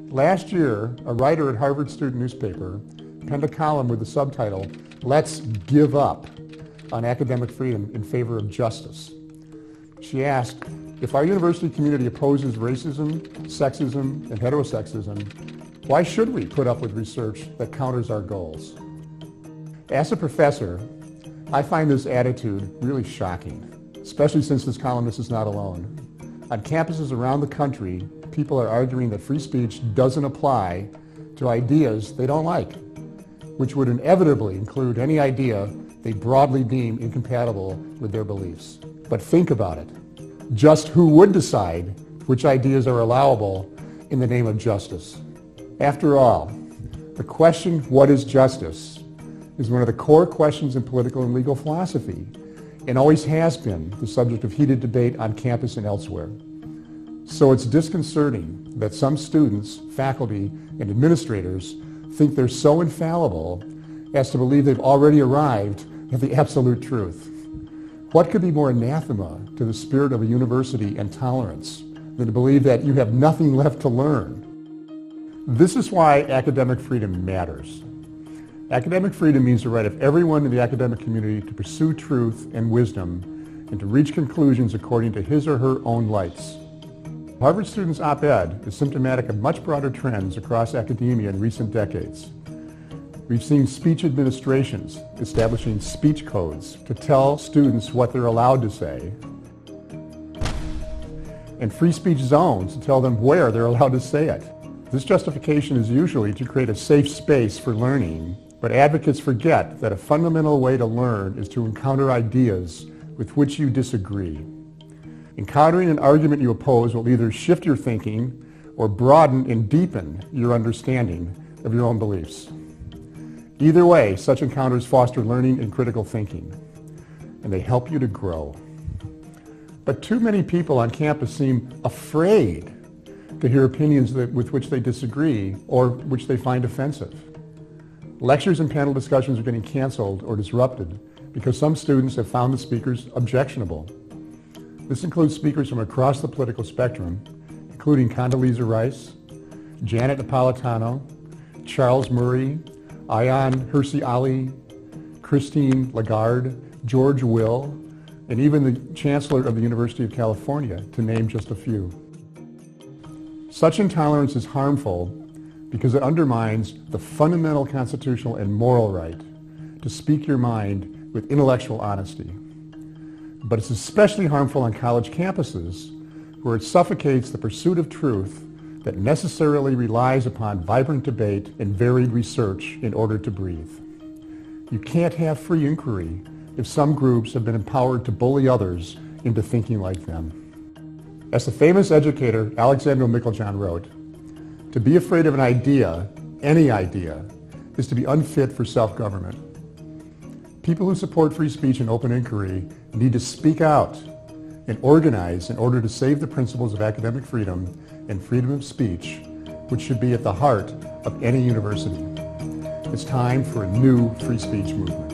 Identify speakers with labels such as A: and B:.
A: Last year, a writer at Harvard student newspaper penned a column with the subtitle, "Let's Give Up on Academic Freedom in Favor of Justice." She asked, if our university community opposes racism, sexism, and heterosexism, why should we put up with research that counters our goals? As a professor, I find this attitude really shocking, especially since this columnist is not alone. On campuses around the country, people are arguing that free speech doesn't apply to ideas they don't like, which would inevitably include any idea they broadly deem incompatible with their beliefs. But think about it. Just who would decide which ideas are allowable in the name of justice? After all, the question, what is justice, is one of the core questions in political and legal philosophy, and always has been the subject of heated debate on campus and elsewhere. So it's disconcerting that some students, faculty, and administrators think they're so infallible as to believe they've already arrived at the absolute truth. What could be more anathema to the spirit of a university and tolerance than to believe that you have nothing left to learn? This is why academic freedom matters. Academic freedom means the right of everyone in the academic community to pursue truth and wisdom and to reach conclusions according to his or her own lights. Harvard students' op-ed is symptomatic of much broader trends across academia in recent decades. We've seen speech administrations establishing speech codes to tell students what they're allowed to say, and free speech zones to tell them where they're allowed to say it. This justification is usually to create a safe space for learning, but advocates forget that a fundamental way to learn is to encounter ideas with which you disagree. Encountering an argument you oppose will either shift your thinking or broaden and deepen your understanding of your own beliefs. Either way, such encounters foster learning and critical thinking, and they help you to grow. But too many people on campus seem afraid to hear opinions with which they disagree or which they find offensive. Lectures and panel discussions are getting canceled or disrupted because some students have found the speakers objectionable. This includes speakers from across the political spectrum, including Condoleezza Rice, Janet Napolitano, Charles Murray, Ayaan Hirsi Ali, Christine Lagarde, George Will, and even the Chancellor of the University of California, to name just a few. Such intolerance is harmful because it undermines the fundamental constitutional and moral right to speak your mind with intellectual honesty. But it's especially harmful on college campuses, where it suffocates the pursuit of truth that necessarily relies upon vibrant debate and varied research in order to breathe. You can't have free inquiry if some groups have been empowered to bully others into thinking like them. As the famous educator Alexander Meiklejohn wrote, to be afraid of an idea, any idea, is to be unfit for self-government. People who support free speech and open inquiry need to speak out and organize in order to save the principles of academic freedom and freedom of speech, which should be at the heart of any university. It's time for a new free speech movement.